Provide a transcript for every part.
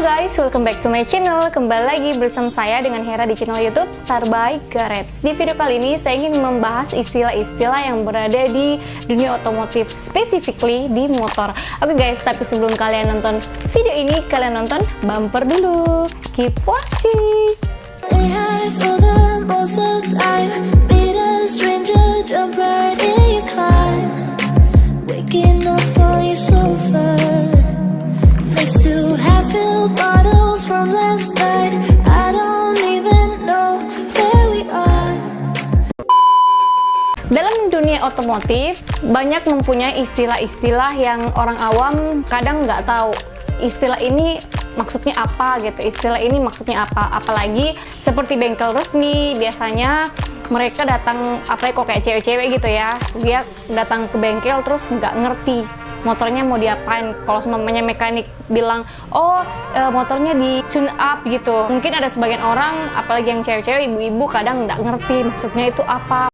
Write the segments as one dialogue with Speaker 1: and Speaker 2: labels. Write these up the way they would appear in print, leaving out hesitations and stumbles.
Speaker 1: guys, welcome back to my channel. Kembali lagi bersama saya dengan Hera di channel YouTube Star by Garage. Di video kali ini saya ingin membahas istilah-istilah yang berada di dunia otomotif, specifically di motor. Oke guys, tapi sebelum kalian nonton video ini, kalian nonton bumper dulu. Keep watching.
Speaker 2: Waking up on your sofa next to half-filled bottles from last night. I don't even know where we are.
Speaker 1: Dalam dunia otomotif, banyak mempunyai istilah-istilah yang orang awam kadang nggak tahu. Istilah ini maksudnya apa gitu, istilah ini maksudnya apa. Apalagi seperti bengkel resmi, biasanya mereka datang, apalagi kok kayak cewek-cewek gitu ya, dia datang ke bengkel terus nggak ngerti motornya mau diapain. Kalau semuanya mekanik bilang, oh motornya di tune up gitu, mungkin ada sebagian orang, apalagi yang cewek-cewek, ibu-ibu kadang nggak ngerti maksudnya itu apa.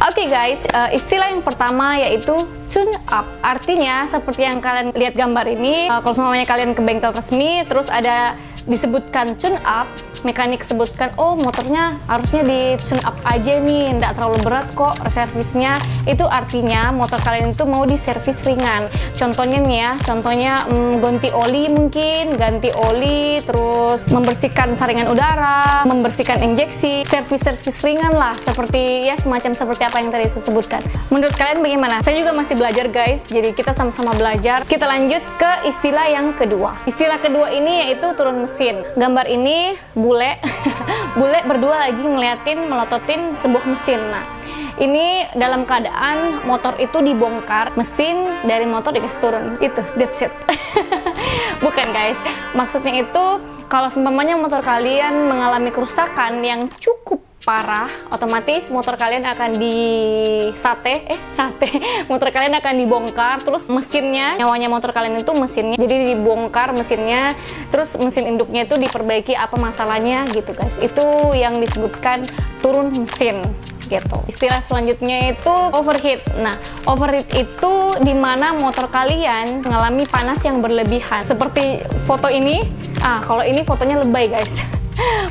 Speaker 1: Oke guys, istilah yang pertama yaitu tune up. Artinya seperti yang kalian lihat gambar ini, kalau semuanya kalian ke bengkel resmi terus ada disebutkan tune up, mekanik sebutkan, oh motornya harusnya di tune up aja nih, nggak terlalu berat kok servisnya. Itu artinya motor kalian itu mau di servis ringan. Contohnya nih ya, contohnya ganti oli mungkin, ganti oli, terus membersihkan saringan udara, membersihkan injeksi, servis-servis ringan lah, seperti ya semacam seperti apa yang tadi saya sebutkan. Menurut kalian bagaimana? Saya juga masih belajar guys, jadi kita sama-sama belajar. Kita lanjut ke istilah yang kedua. Istilah kedua ini yaitu turun mesin. Gambar ini bule bule berdua lagi ngeliatin, melototin sebuah mesin. Nah, ini dalam keadaan motor itu dibongkar, mesin dari motor dikasih turun. Itu, that's it. Bukan guys, maksudnya itu kalau seumpamanya motor kalian mengalami kerusakan yang cukup parah, otomatis motor kalian akan motor kalian akan dibongkar, terus mesinnya, nyawanya motor kalian itu mesinnya, jadi dibongkar mesinnya, terus mesin induknya itu diperbaiki apa masalahnya gitu guys. Itu yang disebutkan turun mesin gitu. Istilah selanjutnya itu overheat. Nah, overheat itu dimana motor kalian mengalami panas yang berlebihan. Seperti foto ini, kalau ini fotonya lebay guys.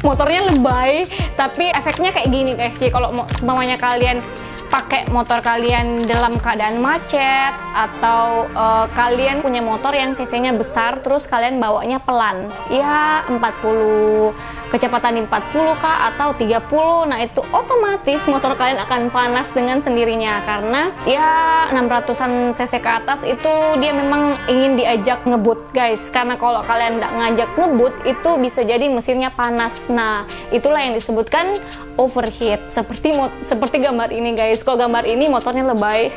Speaker 1: Motornya lebay, tapi efeknya kayak gini guys sih. Kalau semuanya kalian pakai motor kalian dalam keadaan macet, atau kalian punya motor yang cc-nya besar terus kalian bawanya pelan ya, 40 kecepatan 40 kah atau 30, nah itu otomatis motor kalian akan panas dengan sendirinya, karena ya 600an cc ke atas itu dia memang ingin diajak ngebut guys. Karena kalau kalian nggak ngajak ngebut itu bisa jadi mesinnya panas. Nah, itulah yang disebutkan overheat. Seperti gambar ini guys. Kalau gambar ini motornya lebay,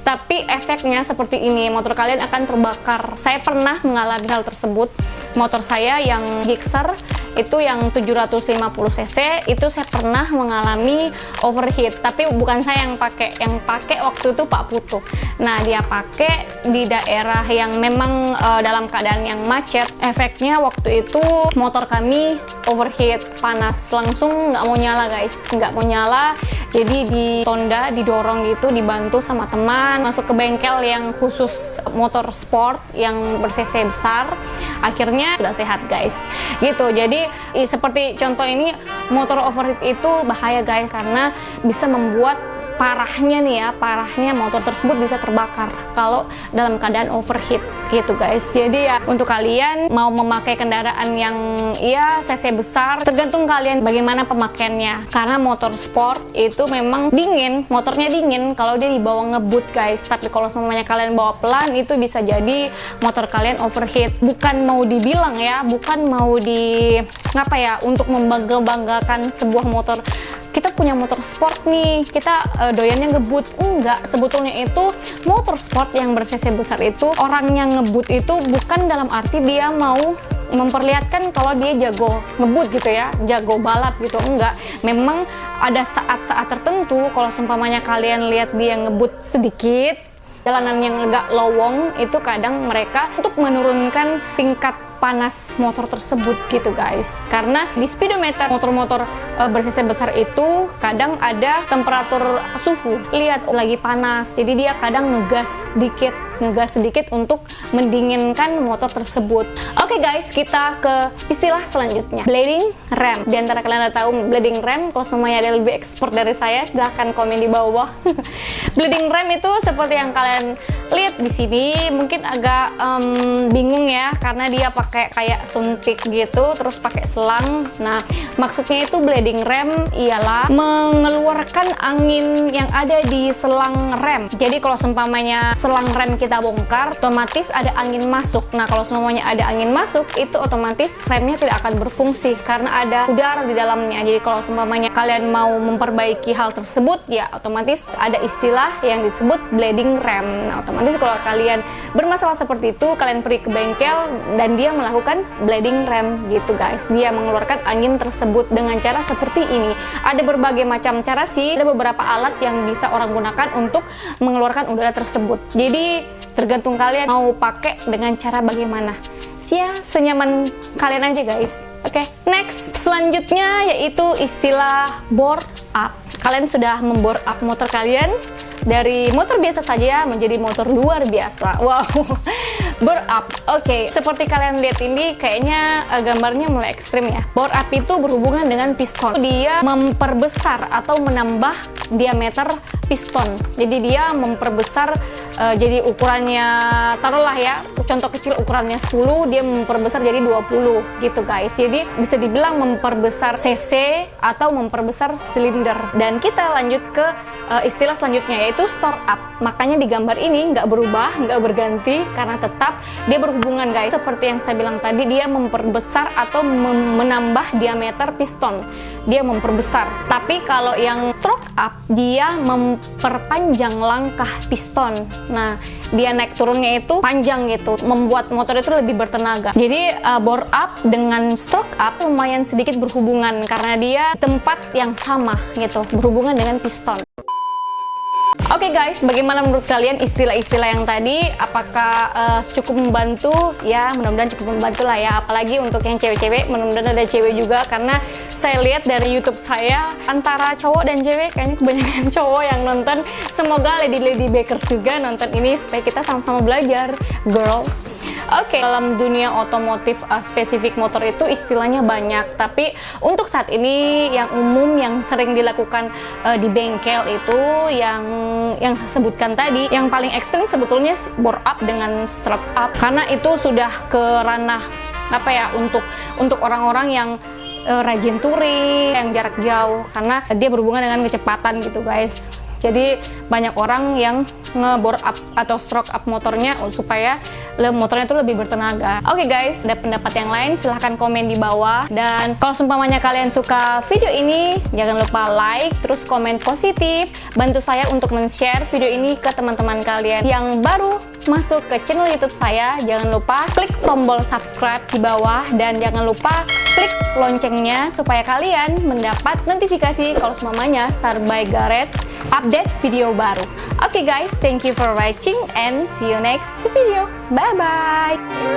Speaker 1: tapi efeknya seperti ini, motor kalian akan terbakar. Saya pernah mengalami hal tersebut. Motor saya yang Gixxer itu yang 750 cc itu saya pernah mengalami overheat, tapi bukan saya yang pakai waktu itu Pak Putu. Nah, dia pakai di daerah yang memang dalam keadaan yang macet. Efeknya waktu itu motor kami overheat, panas, langsung nggak mau nyala guys, nggak mau nyala. Jadi ditunda, didorong gitu, dibantu sama teman, masuk ke bengkel yang khusus motor sport yang ber-cc besar. Akhirnya sudah sehat guys gitu. Jadi seperti contoh ini, motor overheat itu bahaya guys, karena bisa membuat parahnya motor tersebut bisa terbakar kalau dalam keadaan overheat gitu guys. Jadi ya, untuk kalian mau memakai kendaraan yang ya cc besar, tergantung kalian bagaimana pemakaiannya. Karena motor sport itu memang dingin, motornya dingin kalau dia dibawa ngebut guys. Tapi kalau semuanya kalian bawa pelan, itu bisa jadi motor kalian overheat. Bukan mau dibilang ya, bukan mau untuk membanggakan sebuah motor. Kita punya motor sport nih, kita doyannya ngebut. Enggak, sebetulnya itu motor sport yang ber-cc besar itu, orang yang ngebut itu bukan dalam arti dia mau memperlihatkan kalau dia jago ngebut gitu ya, jago balap gitu. Enggak, memang ada saat-saat tertentu kalau seumpamanya kalian lihat dia ngebut sedikit, jalanan yang agak lowong, itu kadang mereka untuk menurunkan tingkat panas motor tersebut gitu guys. Karena di speedometer motor-motor ber-cc besar itu kadang ada temperatur suhu, lihat lagi panas, jadi dia kadang ngegas dikit ngegas sedikit untuk mendinginkan motor tersebut. Oke guys, kita ke istilah selanjutnya, bleeding rem. Di antara kalian ada tahu bleeding rem? Kalau semuanya ada lebih expert dari saya, silahkan komen di bawah. Bleeding rem itu seperti yang kalian lihat di sini, mungkin agak bingung ya, karena dia pakai kayak suntik gitu, terus pakai selang. Nah, maksudnya itu bleeding rem ialah mengeluarkan angin yang ada di selang rem. Jadi kalau seumpamanya selang rem kita bongkar, otomatis ada angin masuk. Nah, kalau semuanya ada angin masuk, itu otomatis remnya tidak akan berfungsi karena ada udara di dalamnya. Jadi kalau seumpamanya kalian mau memperbaiki hal tersebut, ya otomatis ada istilah yang disebut bleeding rem. Nah, otomatis kalau kalian bermasalah seperti itu, kalian pergi ke bengkel dan dia melakukan bleeding rem gitu guys. Dia mengeluarkan angin tersebut dengan cara seperti ini. Ada berbagai macam cara sih, ada beberapa alat yang bisa orang gunakan untuk mengeluarkan udara tersebut. Jadi tergantung kalian mau pakai dengan cara bagaimana. Senyaman kalian aja guys. Oke, next. Selanjutnya yaitu istilah bore up. Kalian sudah membore up motor kalian dari motor biasa saja menjadi motor luar biasa. Wow, bore up. Oke, seperti kalian lihat ini kayaknya gambarnya mulai ekstrim ya. Bore up itu berhubungan dengan piston. Dia memperbesar atau menambah diameter piston. Jadi dia memperbesar, jadi ukurannya, taruhlah ya, contoh kecil ukurannya 10, dia memperbesar jadi 20 gitu guys. Jadi bisa dibilang memperbesar cc atau memperbesar silinder. Dan kita lanjut ke istilah selanjutnya yaitu store up. Makanya di gambar ini nggak berubah, nggak berganti karena tetap dia berhubungan guys. Seperti yang saya bilang tadi, dia memperbesar atau menambah diameter piston. Dia memperbesar. Tapi kalau yang stroke up, dia memperpanjang langkah piston. Nah, dia naik turunnya itu panjang gitu, membuat motor itu lebih bertenaga. Jadi bore up dengan stroke up lumayan sedikit berhubungan karena dia tempat yang sama gitu, berhubungan dengan piston. Oke guys, bagaimana menurut kalian istilah-istilah yang tadi? Apakah cukup membantu? Ya, mudah-mudahan cukup membantu lah ya. Apalagi untuk yang cewek-cewek, mudah-mudahan ada cewek juga. Karena saya lihat dari YouTube saya, antara cowok dan cewek, kayaknya kebanyakan cowok yang nonton. Semoga lady-lady bakers juga nonton ini supaya kita sama-sama belajar, girl. Oke, dalam dunia otomotif spesifik motor itu istilahnya banyak, tapi untuk saat ini yang umum yang sering dilakukan di bengkel itu yang saya sebutkan tadi, yang paling ekstrim sebetulnya bore up dengan stroke up, karena itu sudah ke ranah apa ya, untuk orang-orang yang rajin touring, yang jarak jauh, karena dia berhubungan dengan kecepatan gitu guys. Jadi banyak orang yang nge-bore up atau stroke up motornya supaya motornya itu lebih bertenaga. Oke guys, ada pendapat yang lain silahkan komen di bawah. Dan kalau seumpamanya kalian suka video ini, jangan lupa like, terus komen positif. Bantu saya untuk men-share video ini ke teman-teman kalian yang baru masuk ke channel YouTube saya. Jangan lupa klik tombol subscribe di bawah dan jangan lupa klik loncengnya supaya kalian mendapat notifikasi kalau seumpamanya Star by Garage update video baru. Oke guys, thank you for watching and see you next video. Bye bye.